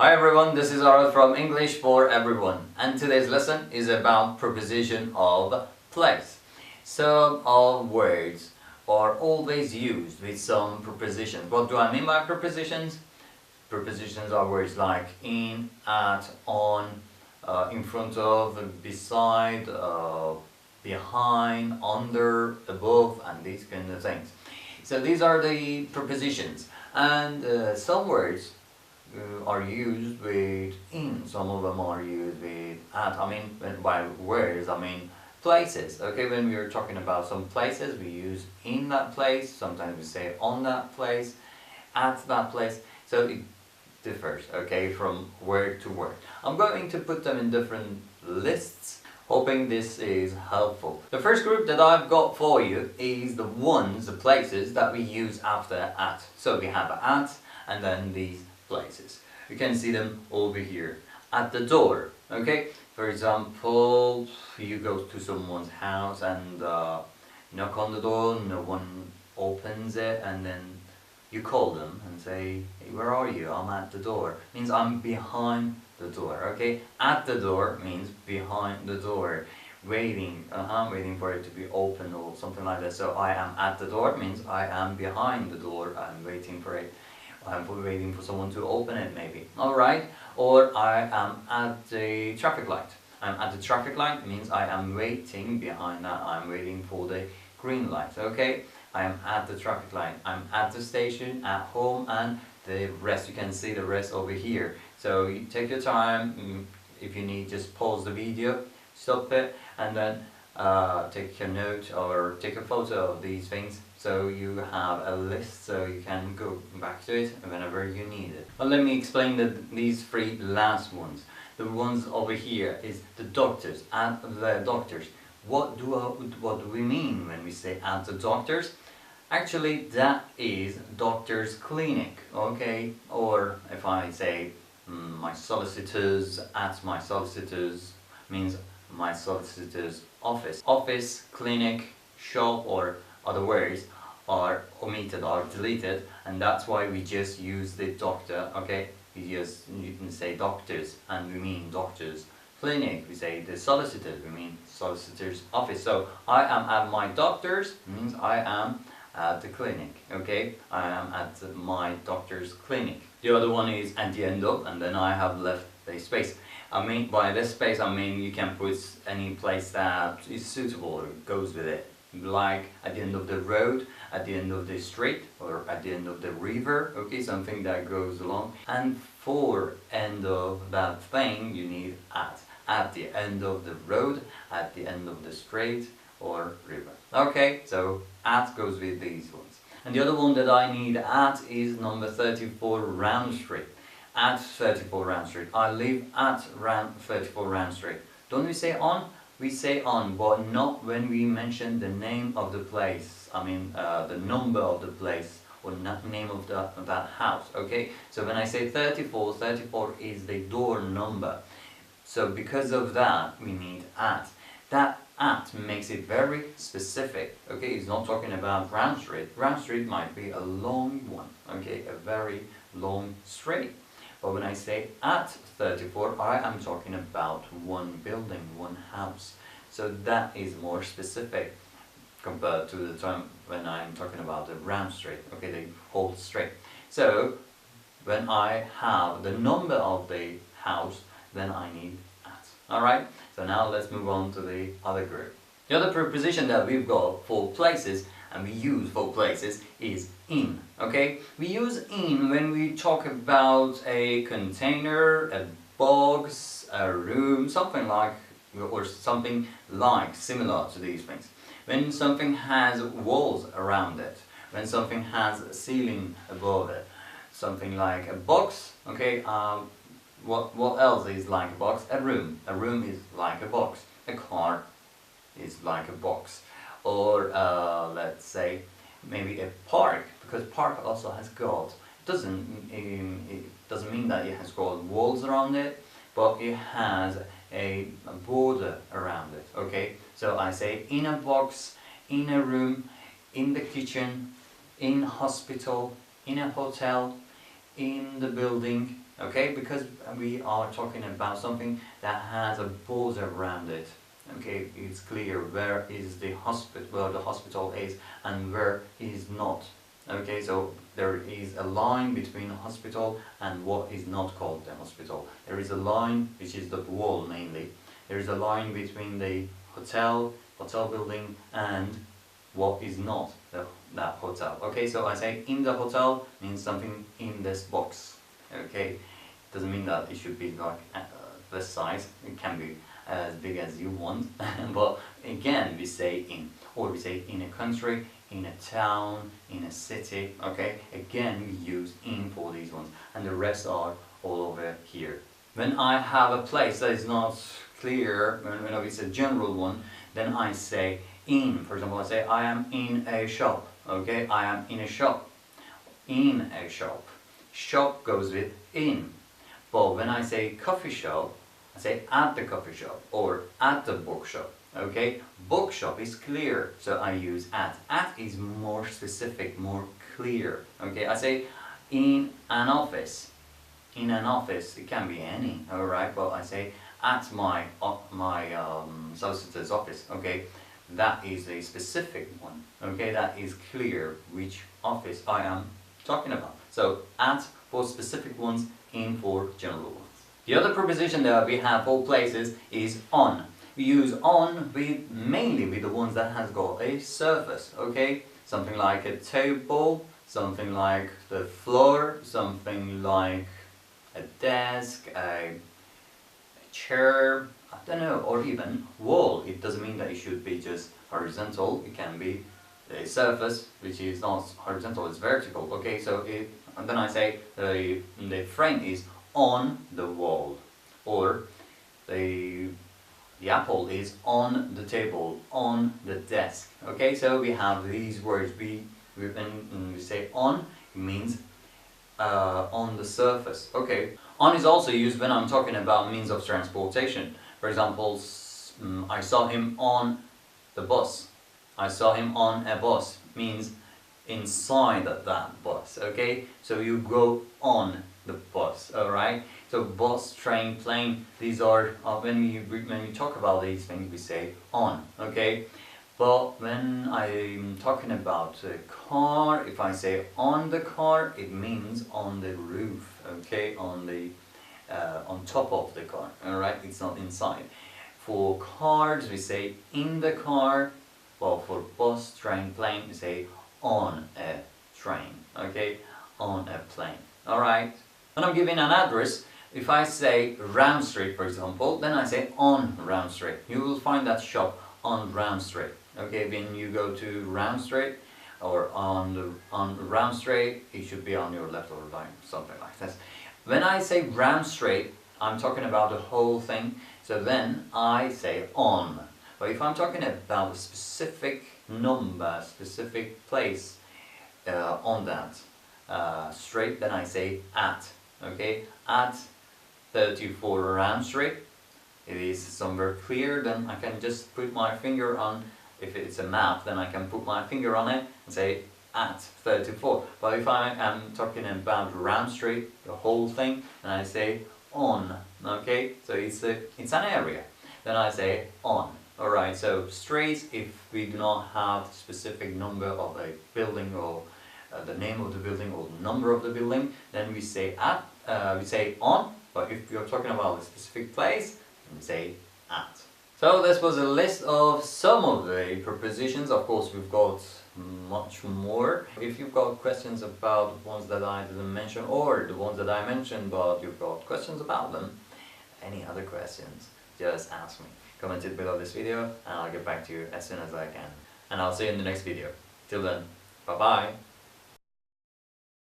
Hi everyone, this is Arad from English for Everyone, and today's lesson is about preposition of place. Some of words are always used with some prepositions. What do I mean by prepositions? Prepositions are words like in, at, on, in front of, beside, behind, under, above, and these kind of things. So these are the prepositions, and some words are used with in, some of them are used with at. I mean, by words, I mean places. Okay, when we are talking about some places, we use in that place, sometimes we say on that place, at that place. So it differs, okay, from word to word. I'm going to put them in different lists, hoping this is helpful. The first group that I've got for you is the places that we use after at. So we have at and then these places. You can see them over here. At the door, okay? For example, you go to someone's house and knock on the door, no one opens it, and then you call them and say, hey, where are you? I'm at the door. Means I'm behind the door, okay? At the door means behind the door. Waiting for it to be open or something like that. So I am at the door means I am behind the door. I'm waiting for it. I'm waiting for someone to open it maybe. Alright? Or I am at the traffic light. I'm at the traffic light means I am waiting behind that. I'm waiting for the green light. Okay? I am at the traffic light. I'm at the station, at home, and the rest. You can see the rest over here. So you take your time. If you need, just pause the video, stop it, and then take a note or take a photo of these things, so you have a list so you can go back to it whenever you need it. But let me explain these three last ones. The ones over here is the doctors, at the doctors. What do we mean when we say at the doctors? Actually, that is doctor's clinic, okay? Or if I say my solicitors, at my solicitors, means my solicitor's office. Office, clinic, shop, or other words are omitted or deleted, and that's why we just use the doctor, okay? You can say doctors, and we mean doctor's clinic. We say the solicitor, we mean solicitor's office. So I am at my doctor's means I am at the clinic, okay? I am at my doctor's clinic. The other one is at the end of, and then I have left the space. I mean, by this space, I mean you can put any place that is suitable or goes with it. Like at the end of the road, at the end of the street, or at the end of the river, okay, something that goes along. And for end of that thing, you need at. At the end of the road, at the end of the street, or river. Okay, so at goes with these ones. And the other one that I need at is number 34 Round Street. At 34 Round Street. I live at 34 Round Street. Don't we say on? We say on, but not when we mention the name of the place. I mean the number of the place or name of that house. Okay? So when I say 34, 34 is the door number. So because of that, we need at. That at makes it very specific. Okay? It's not talking about Round Street. Round Street might be a long one. Okay? A very long street. But when I say at 34, I am talking about one building, one house. So that is more specific compared to the time when I'm talking about the round street, okay, the whole street. So when I have the number of the house, then I need at. Alright, so now let's move on to the other group. The other preposition that we've got for places, and we use for places, is in, okay? We use in when we talk about a container, a box, a room, something like, or something like, similar to these things. When something has walls around it, when something has a ceiling above it, something like a box, okay? What else is like a box? A room is like a box. A car is like a box. Or let's say maybe a park, because park also has got, it doesn't mean that it has got walls around it, but it has a border around it, okay? So I say in a box, in a room, in the kitchen, in hospital, in a hotel, in the building, okay, because we are talking about something that has a border around it. Okay, it's clear where is the hospital, where the hospital is, and where is not. Okay, so there is a line between hospital and what is not called the hospital. There is a line which is the wall mainly. There is a line between the hotel building, and what is not that hotel. Okay, so I say in the hotel means something in this box. Okay, doesn't mean that it should be like this size. It can be as big as you want, but again we say in, or we say in a country, in a town, in a city. Okay, again we use in for these ones, and the rest are all over here. When I have a place that is not clear, when it's a general one, then I say in. For example, I say I am in a shop. Okay, I am in a shop. In a shop. Shop goes with in. But when I say coffee shop, I say at the coffee shop or at the bookshop. Okay, bookshop is clear, so I use at. At is more specific, more clear. Okay, I say in an office. In an office, it can be any. All right, but I say at my solicitor's office. Okay, that is a specific one. Okay, that is clear which office I am talking about. So at for specific ones, in for general ones. The other preposition that we have for places is on. We use on with mainly with the ones that has got a surface. Okay, something like a table, something like the floor, something like a desk, a chair, I don't know, or even wall. It doesn't mean that it should be just horizontal. It can be a surface which is not horizontal, it's vertical. Okay, so and then I say the frame is on the wall, or the apple is on the table, on the desk. Okay, so we have these words. When we say on, it means on the surface. Okay, on is also used when I'm talking about means of transportation. For example, I saw him on the bus. I saw him on a bus means inside that bus. Okay, so you go on the bus. All right. So bus, train, plane. These are when we talk about these things, we say on. Okay. But when I'm talking about a car, if I say on the car, it means on the roof, okay, on top of the car, alright, it's not inside. For cars, we say in the car. Well, for bus, train, plane, we say on a train, okay, on a plane, alright. When I'm giving an address, if I say Round Street, for example, then I say on Round Street. You will find that shop on Round Street. Okay, when you go to Round Street or on Round Street, it should be on your left or right, something like this. When I say Round Street, I'm talking about the whole thing, so then I say on. But if I'm talking about a specific number, specific place on that street, then I say at. Okay, at 34 Round Street. It is somewhere clear, then I can just put my finger on. If it's a map, then I can put my finger on it and say at 34. But if I am talking about Round Street, the whole thing, then I say on. Okay, so it's an area. Then I say on. Alright, so streets, if we do not have specific number of a building or the name of the building or the number of the building, then we say at, we say on. But if we are talking about a specific place, then we say at. So this was a list of some of the prepositions. Of course, we've got much more. If you've got questions about the ones that I didn't mention, or the ones that I mentioned but you've got questions about them, any other questions, just ask me. Comment it below this video and I'll get back to you as soon as I can. And I'll see you in the next video. Till then, bye bye.